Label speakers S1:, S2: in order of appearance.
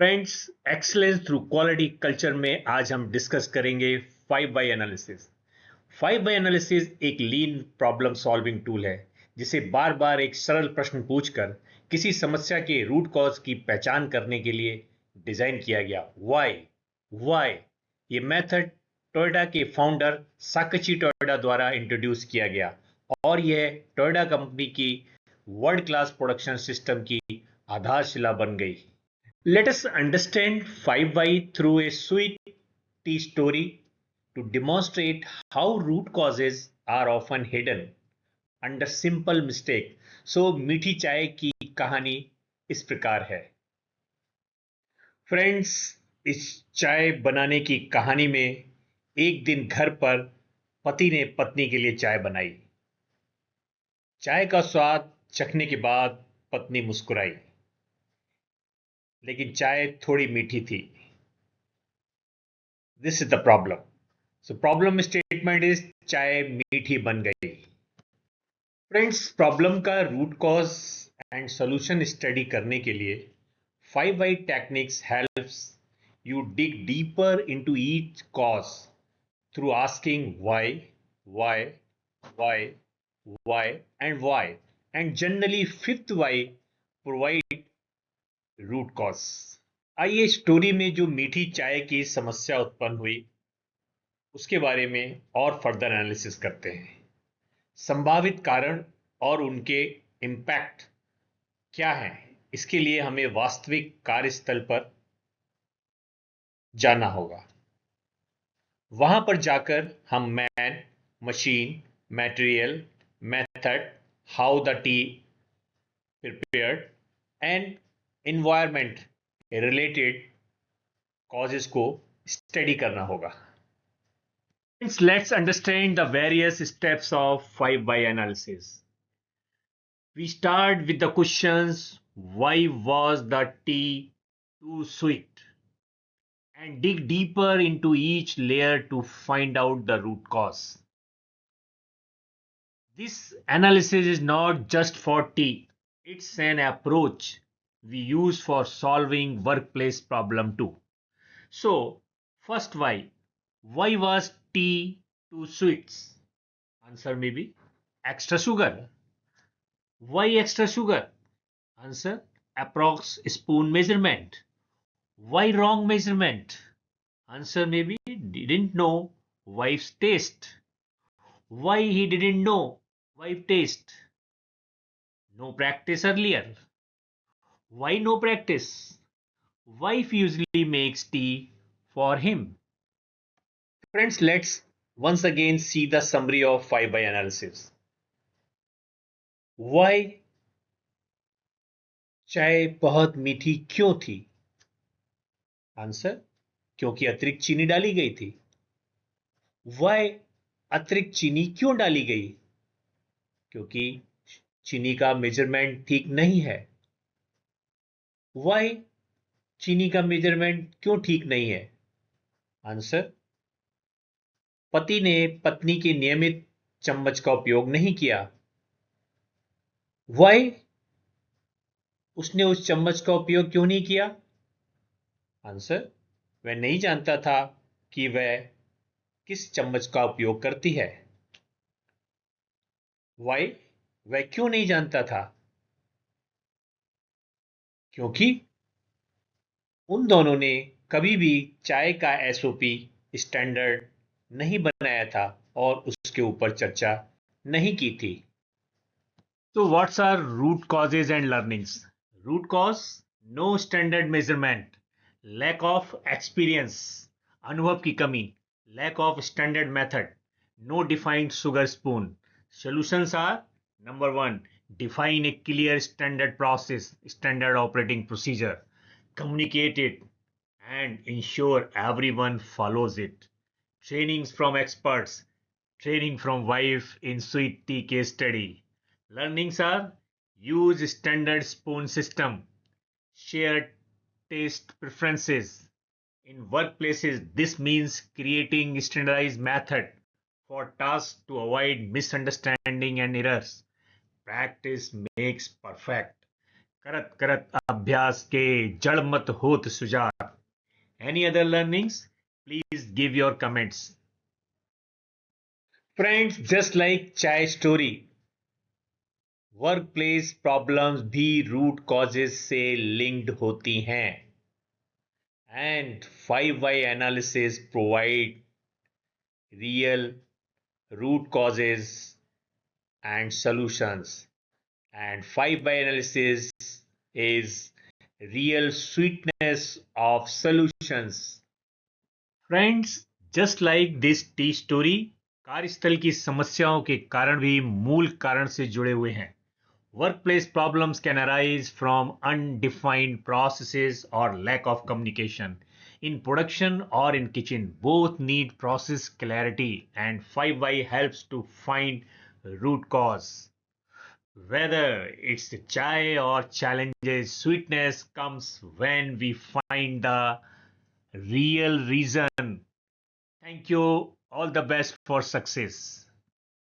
S1: Friends, excellence through quality culture में आज हम डिस्कस करेंगे 5 बाय एनालिसिस। 5 बाय एनालिसिस एक लीन प्रॉब्लम सॉल्विंग टूल है जिसे बार बार एक सरल प्रश्न पूछकर किसी समस्या के रूट कॉज की पहचान करने के लिए डिजाइन किया गया। वाई ये मेथड टोयोटा के फाउंडर साकची टोयोटा द्वारा इंट्रोड्यूस किया गया और यह टोयोटा कंपनी की वर्ल्ड क्लास प्रोडक्शन सिस्टम की आधारशिला बन गई। Let us understand 5Y through a sweet tea story to demonstrate how root causes are often hidden under simple mistake. So मीठी चाय की कहानी इस प्रकार है। फ्रेंड्स, इस चाय बनाने की कहानी में एक दिन घर पर पति ने पत्नी के लिए चाय बनाई। चाय का स्वाद चखने के बाद पत्नी मुस्कुराई, लेकिन चाय थोड़ी मीठी थी। This is the problem. So problem statement is चाय मीठी बन गई। फ्रेंड्स, प्रॉब्लम का root cause and solution study करने के लिए 5 Y techniques helps you dig deeper into each cause through asking why, why, why, why and generally fifth Y provide root cause. आइए story में जो मीठी चाय की समस्या उत्पन्न हुई उसके बारे में और फर्दर एनालिसिस करते हैं। संभावित कारण और उनके इम्पैक्ट क्या हैं, इसके लिए हमें वास्तविक कार्यस्थल पर जाना होगा। वहां पर जाकर हम man, machine, material, method, how the T prepared and environment related causes को स्टडी करना होगा। Let's understand the various steps of 5 by analysis. We start with the questions: why was the tea too sweet? And dig deeper into each layer to find out the root cause. This analysis is not just for tea, it's an approach we use for solving workplace problem too. So, first why? Why was tea too sweet? Answer may be extra sugar. Why extra sugar? Answer: approx spoon measurement. Why wrong measurement? Answer may be didn't know wife's taste. Why he didn't know wife taste? No practice earlier. Why no practice? Wife usually makes tea for him. Friends, let's once again see the summary of 5 by analysis. Why चाय बहुत मीठी क्यों थी? Answer: क्योंकि अतिरिक्त चीनी डाली गई थी। वाई अतिरिक्त चीनी क्यों डाली गई? क्योंकि चीनी का मेजरमेंट ठीक नहीं है। वाई चीनी का मेजरमेंट क्यों ठीक नहीं है? आंसर: पति ने पत्नी के नियमित चम्मच का उपयोग नहीं किया। वाई उसने उस चम्मच का उपयोग क्यों नहीं किया? आंसर: वह नहीं जानता था कि वह किस चम्मच का उपयोग करती है। वाई वह क्यों नहीं जानता था? क्योंकि उन दोनों ने कभी भी चाय का एसओपी स्टैंडर्ड नहीं बनाया था और उसके ऊपर चर्चा नहीं की थी। तो what's are root causes and learnings? Root cause: no standard measurement, lack of experience, अनुभव की कमी, lack of standard method, no defined sugar spoon. Solutions are: number 1, define a clear standard process, standard operating procedure, communicate it and ensure everyone follows it. Trainings from experts, training from wife in sweet tea case study. Learnings are: use standard spoon system, share taste preferences. In workplaces, this means creating standardized method for tasks to avoid misunderstanding and errors. Practice makes perfect. करत करत अभ्यास के जड़ मत होत Sujat. Any other learnings? Please give your comments. Friends, just like chai story, workplace problems भी root causes से linked होती हैं. And 5 Y analysis provide real root causes and solutions, and 5 by analysis is real sweetness of solutions. Friends, just like this T story, कार्यस्थल की समस्याओं के कारण भी मूल कारण से जुड़े हुए हैं. Workplace problems can arise from undefined processes or lack of communication. In production or in kitchen, both need process clarity, and 5Y helps to find root cause. Whether it's the chai or challenges, sweetness comes when we find the real reason. Thank you. All the best for success.